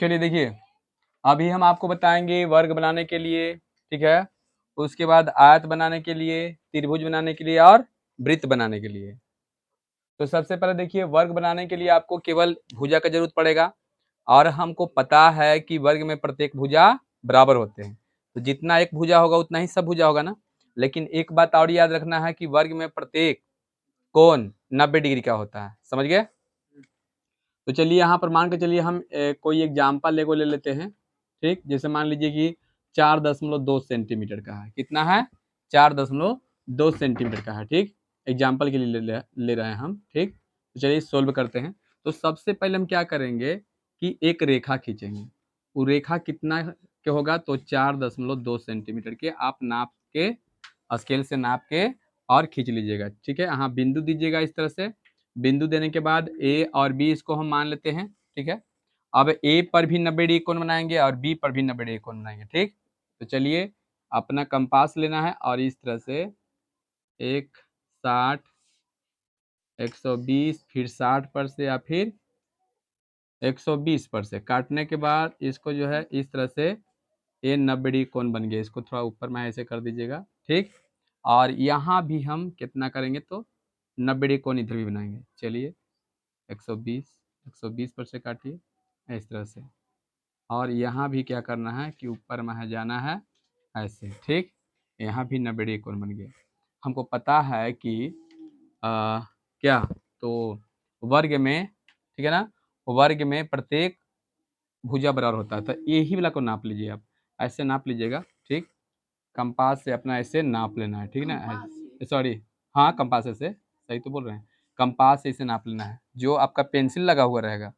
चलिए देखिए, अभी हम आपको बताएंगे वर्ग बनाने के लिए, ठीक है, उसके बाद आयत बनाने के लिए, त्रिभुज बनाने के लिए और वृत्त बनाने के लिए। तो सबसे पहले देखिए, वर्ग बनाने के लिए आपको केवल भुजा का जरूरत पड़ेगा और हमको पता है कि वर्ग में प्रत्येक भुजा बराबर होते हैं, तो जितना एक भुजा होगा उतना ही सब भुजा होगा ना। लेकिन एक बात और याद रखना है कि वर्ग में प्रत्येक कोण 90 डिग्री का होता है, समझ गए। तो चलिए यहाँ पर मान के चलिए हम कोई एग्जाम्पल ले लेते हैं, ठीक। जैसे मान लीजिए कि 4.2 सेंटीमीटर का है, कितना है, 4.2 सेंटीमीटर का है, ठीक। एग्जाम्पल के लिए ले रहे हैं हम, ठीक। तो चलिए सोल्व करते हैं। तो सबसे पहले हम क्या करेंगे कि एक रेखा खींचेंगे। वो रेखा कितना के होगा, तो 4.2 सेंटीमीटर के आप नाप के, स्केल से नाप के और खींच लीजिएगा, ठीक है। हाँ, बिंदु दीजिएगा इस तरह से। बिंदु देने के बाद ए और बी इसको हम मान लेते हैं, ठीक है। अब ए पर भी 90 डिग्री कोण बनाएंगे और बी पर भी 90 डिग्री कोण बनाएंगे, ठीक। तो चलिए अपना कंपास लेना है और इस तरह से 160, 120, फिर 60 पर से या फिर 120 पर से काटने के बाद इसको जो है इस तरह से ये 90 डिग्री कोण बन गया। इसको थोड़ा ऊपर में ऐसे कर दीजिएगा, ठीक। और यहाँ भी हम कितना करेंगे, तो 90 डिग्री कोण इधर भी बनाएंगे। चलिए 120, 120 पर से काटिए इस तरह से। और यहाँ भी क्या करना है कि ऊपर में है जाना है ऐसे, ठीक। यहाँ भी 90 डिग्री कोण बन गया। हमको पता है कि क्या, तो वर्ग में, ठीक है ना, वर्ग में प्रत्येक भुजा बराबर होता है। तो यही वाला को नाप लीजिए आप, ऐसे नाप लीजिएगा, ठीक। कंपास से अपना ऐसे नाप लेना है, ठीक ना, सॉरी, हाँ कंपास से, सही तो बोल रहे हैं, कंपास से इसे नाप लेना है। जो आपका पेंसिल लगा हुआ रहेगा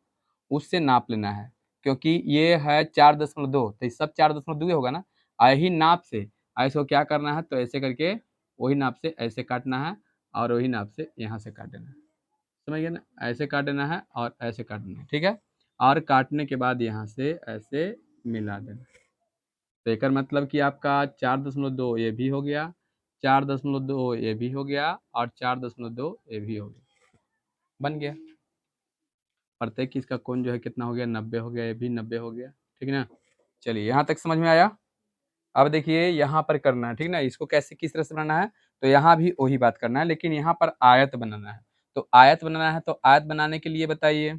उससे नाप लेना है, क्योंकि ये है 4.2, तो सब 4.2 होगा ना। यही नाप से ऐसे क्या करना है, तो ऐसे करके वही नाप से ऐसे काटना है और वही नाप से यहाँ से काट देना है, समझ गए ना। ऐसे काट देना है और ऐसे काट देना है, ठीक है। और काटने के बाद यहाँ से ऐसे मिला देना। तो एक मतलब कि आपका 4.2 ये भी हो गया, 4.2 ये भी हो गया और 4.2 ये भी हो गया, बन गया। प्रत्येक इसका कोण जो है कितना हो गया, 90 हो गया, ये भी 90 हो गया, ठीक ना। चलिए यहाँ तक समझ में आया। अब देखिए यहाँ पर करना है, ठीक ना, इसको कैसे किस तरह से बनाना है, तो यहाँ भी वही बात करना है, लेकिन यहाँ पर आयत बनाना है। तो आयत बनाना है, तो आयत बनाने के लिए बताइए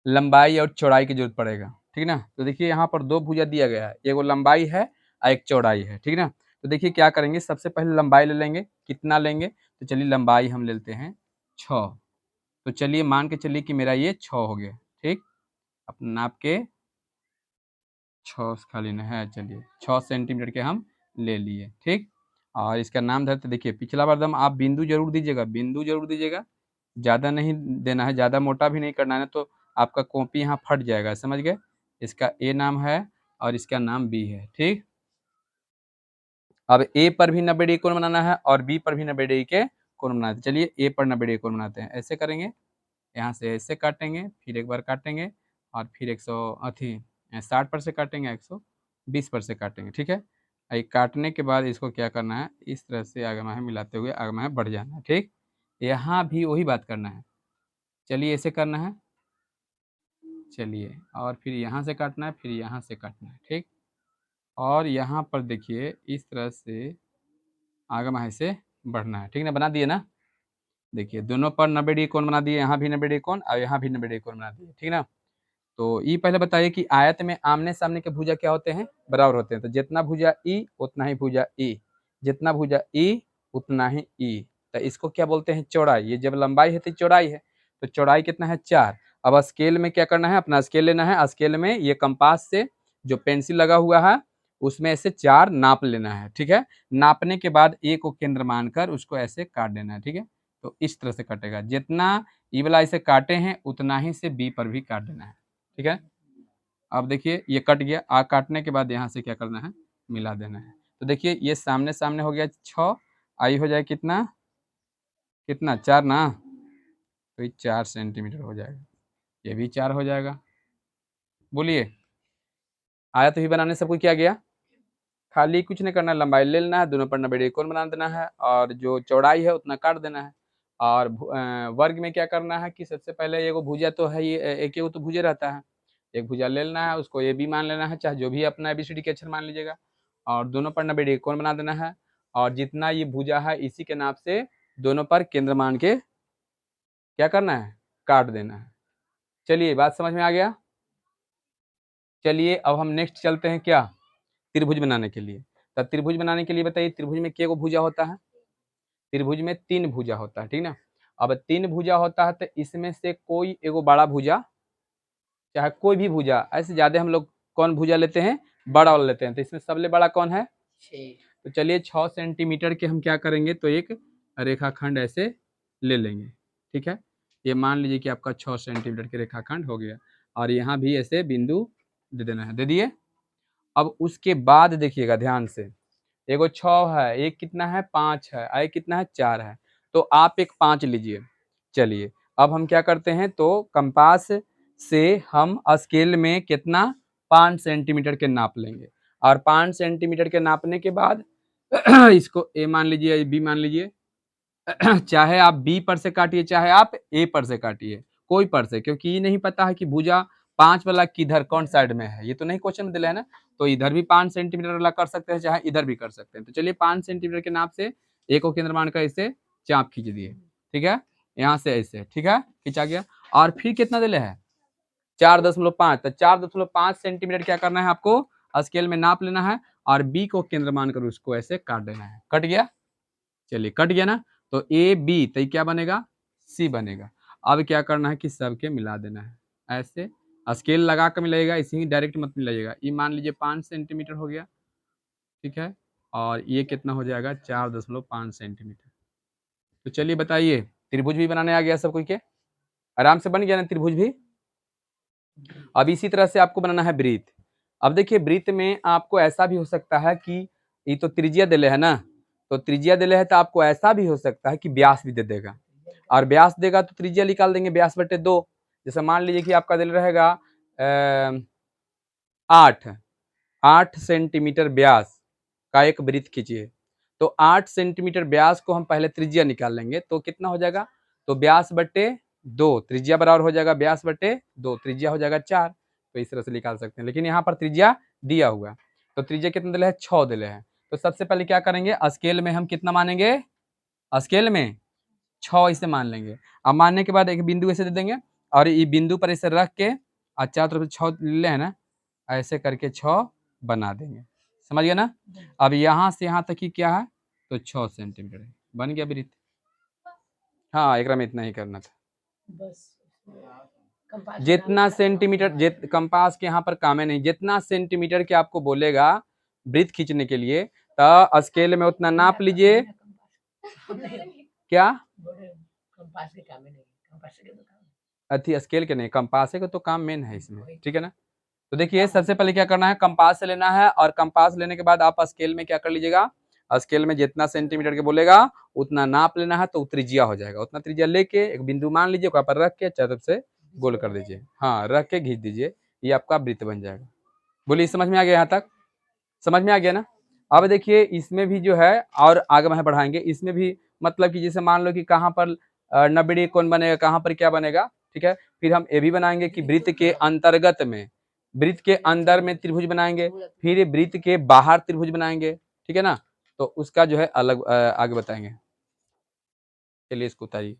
लंबाई और चौड़ाई की जरूरत पड़ेगा, ठीक ना। तो देखिए यहाँ पर दो भुजा दिया गया है, एगो लंबाई है और एक चौड़ाई है, ठीक ना। तो देखिए क्या करेंगे, सबसे पहले लंबाई ले लेंगे, कितना लेंगे, तो चलिए लंबाई हम लेते हैं 6। तो चलिए मान के चलिए कि मेरा ये 6 हो गया, ठीक। अपना नाप के 6 खाली ना है, चलिए 6 सेंटीमीटर के हम ले लिए, ठीक। और इसका नाम धरते, देखिए पिछला बार दम आप बिंदु जरूर दीजिएगा, बिंदु जरूर दीजिएगा, ज़्यादा नहीं देना है, ज़्यादा मोटा भी नहीं करना है, तो आपका कॉपी यहाँ फट जाएगा, समझ गए। इसका ए नाम है और इसका नाम बी है, ठीक। अब ए पर भी 90 डिग्री कोण बनाना है और बी पर भी 90 डिग्री के कोण बनाना है। चलिए ए पर 90 डिग्री कोण बनाते हैं, ऐसे करेंगे, यहाँ से ऐसे काटेंगे, फिर एक बार काटेंगे और फिर 60 पर से काटेंगे, 120 पर से काटेंगे, ठीक है। ये काटने के बाद इसको क्या करना है, इस तरह से आगे में मिलाते हुए आगे में बढ़ जाना है, ठीक। यहाँ भी वही बात करना है, चलिए ऐसे करना है, चलिए और फिर यहाँ से काटना है, फिर यहाँ से काटना है, ठीक। और यहाँ पर देखिए इस तरह से आगे में ऐसे बढ़ना है, ठीक ना, बना दिए ना। देखिए दोनों पर 90 डिग्री कोण बना दिए, यहाँ भी 90 डिग्री कोण और यहाँ भी 90 डिग्री कोण बना दिए, ठीक ना। तो ये पहले बताइए कि आयत में आमने सामने के भुजा क्या होते हैं, बराबर होते हैं। तो जितना भुजा ई उतना ही भुजा ई, जितना भुजा ई उतना ही ई। तो इसको क्या बोलते हैं, चौड़ाई। ये जब लंबाई है तो चौड़ाई है, तो चौड़ाई कितना है, 4। अब स्केल में क्या करना है, अपना स्केल लेना है, स्केल में ये कंपास से जो पेंसिल लगा हुआ है उसमें से 4 नाप लेना है, ठीक है। नापने के बाद ए को केंद्र मानकर उसको ऐसे काट देना है, ठीक है। तो इस तरह से कटेगा, जितना ई वाला इसे काटे हैं उतना ही से बी पर भी काट देना है, ठीक है। अब देखिए ये कट गया, काटने के बाद यहाँ से क्या करना है, मिला देना है। तो देखिए ये सामने सामने हो गया 6, आई हो जाए कितना, कितना 4 ना, तो ये 4 सेंटीमीटर हो जाएगा, ये भी 4 हो जाएगा। बोलिए आयत भी बनाने से कोई क्या गया, खाली कुछ नहीं करना है, लंबाई ले लेना है, दोनों पर 90 डिग्री कोण बना देना है और जो चौड़ाई है उतना काट देना है। और वर्ग में क्या करना है कि सबसे पहले एगो भुजा तो है, ये एक एगो तो भुजे रहता है, एक भुजा ले लेना है, उसको ए बी मान लेना है, चाहे जो भी अपना ABCD के अक्षर मान लीजिएगा, और दोनों पर 90 डिग्री कोण बना देना है, और जितना ये भुजा है इसी के नाप से दोनों पर केंद्र मान के क्या करना है, काट देना है। चलिए बात समझ में आ गया। चलिए अब हम नेक्स्ट चलते हैं क्या, त्रिभुज बनाने के लिए। तो त्रिभुज बनाने के लिए बताइए, त्रिभुज में कितने भुजा होता है, त्रिभुज में 3 भुजा होता है, ठीक ना। अब 3 भुजा होता है तो इसमें से कोई एगो बड़ा भुजा, चाहे कोई भी भुजा, ऐसे ज्यादा हम लोग कौन भुजा लेते हैं, बड़ा वाला लेते हैं, तो इसमें सबसे बड़ा कौन है, 6। तो चलिए 6 सेंटीमीटर के हम क्या करेंगे, तो एक रेखाखंड ऐसे ले लेंगे, ठीक है। ये मान लीजिए कि आपका 6 सेंटीमीटर के रेखाखंड हो गया, और यहाँ भी ऐसे बिंदु दे देना है, दे दिए। अब उसके बाद देखिएगा ध्यान से, एगो 6 है, एक कितना है 5 है, एक कितना है 4 है, तो आप एक 5 लीजिए। चलिए अब हम क्या करते हैं, तो कंपास से हम स्केल में कितना 5 सेंटीमीटर के नाप लेंगे, और 5 सेंटीमीटर के नापने के बाद इसको ए मान लीजिए, बी मान लीजिए चाहे आप बी पर से काटिए, चाहे आप ए पर से काटिए, कोई पर से, क्योंकि ये नहीं पता है कि भुजा 5 वाला किधर कौन साइड में है, ये तो नहीं क्वेश्चन में दिला है ना। तो इधर भी 5 सेंटीमीटर वाला कर सकते हैं, चाहे इधर भी कर सकते हैं। तो चलिए 5 सेंटीमीटर के नाप से ए को केंद्र मान कर ऐसे चाप खींच दिए, ठीक है, यहाँ से ऐसे, ठीक है, खींचा गया। और फिर कितना दिले है 4.5, तो 4.5 सेंटीमीटर क्या करना है आपको, स्केल में नाप लेना है, और बी को केंद्र मानकर उसको ऐसे काट देना है। कट गया, चलिए कट गया ना, तो ए बी तो क्या बनेगा, सी बनेगा। अब क्या करना है कि सबके मिला देना है, ऐसे स्केल लगा कर मिलाइएगा, इसी डायरेक्ट मत मिलाइएगा। ये मान लीजिए 5 सेंटीमीटर हो गया, ठीक है, और ये कितना हो जाएगा 4.5 सेंटीमीटर। तो चलिए बताइए, त्रिभुज भी बनाने आ गया सब कोई के, आराम से बन गया ना त्रिभुज भी। अब इसी तरह से आपको बनाना है वृत्त। अब देखिए वृत्त में आपको ऐसा भी हो सकता है कि ये तो त्रिज्या दिले है ना, तो त्रिज्या दिले है तो आपको ऐसा भी हो सकता है कि व्यास भी दे देगा, और व्यास देगा तो त्रिज्या निकाल देंगे, व्यास बटे 2। जैसे मान लीजिए कि आपका दिल रहेगा 8 सेंटीमीटर व्यास का एक वृत्त खींचिए, तो 8 सेंटीमीटर व्यास को हम पहले त्रिज्या निकाल लेंगे, तो कितना हो जाएगा, तो व्यास बटे 2, त्रिज्या बराबर हो जाएगा व्यास बटे 2, त्रिज्या हो जाएगा 4। तो इस तरह से निकाल सकते हैं, लेकिन यहाँ पर त्रिज्या दिया हुआ है, तो त्रिज्या कितना दिले है 6 दिले है। तो सबसे पहले क्या करेंगे, स्केल में हम कितना मानेंगे, स्केल में 6 इसे मान लेंगे। अब मानने के बाद एक बिंदु ऐसे दे देंगे, और ये बिंदु पर ऐसे रख के और चारों तरफ से 6 ले है ना, ऐसे करके 6 बना देंगे, समझ गया ना। अब यहाँ से यहाँ तक ही क्या है, तो 6 सेंटीमीटर है, बन गया वृत्त। हाँ एक में इतना ही करना था बस, जितना सेंटीमीटर, कंपास के यहाँ पर काम है नहीं, जितना सेंटीमीटर के आपको बोलेगा वृत्त खींचने के लिए, तो स्केल में उतना नाप लीजिए। क्या कंपास के काम नहीं, कंपास के तो काम अथी स्केल के नहीं, कंपास के तो काम मेन है इसमें, ठीक है ना। तो देखिए सबसे पहले क्या करना है, कंपास से लेना है, और कंपास लेने के बाद आप स्केल में क्या कर लीजिएगा, स्केल में जितना सेंटीमीटर के बोलेगा उतना नाप लेना है, तो त्रिज्या हो जाएगा, उतना त्रिज्या लेके एक बिंदु मान लीजिए, वहां पर रख के चारों तरफ से गोल कर दीजिए, हाँ रख के खींच दीजिए, ये आपका वृत्त बन जाएगा। बोलिए समझ में आ गया, यहाँ तक समझ में आ गया ना। अब देखिए इसमें भी जो है और आगे में बढ़ाएंगे, इसमें भी मतलब कि जैसे मान लो कि कहाँ पर 90 डिग्री कोण बनेगा, कहाँ पर क्या बनेगा, ठीक है। फिर हम ये भी बनाएंगे कि वृत्त के अंतर्गत में, वृत्त के अंदर में त्रिभुज बनाएंगे, फिर वृत्त के बाहर त्रिभुज बनाएंगे, ठीक है ना। तो उसका जो है अलग आगे बताएंगे। चलिए इसको उतारिए।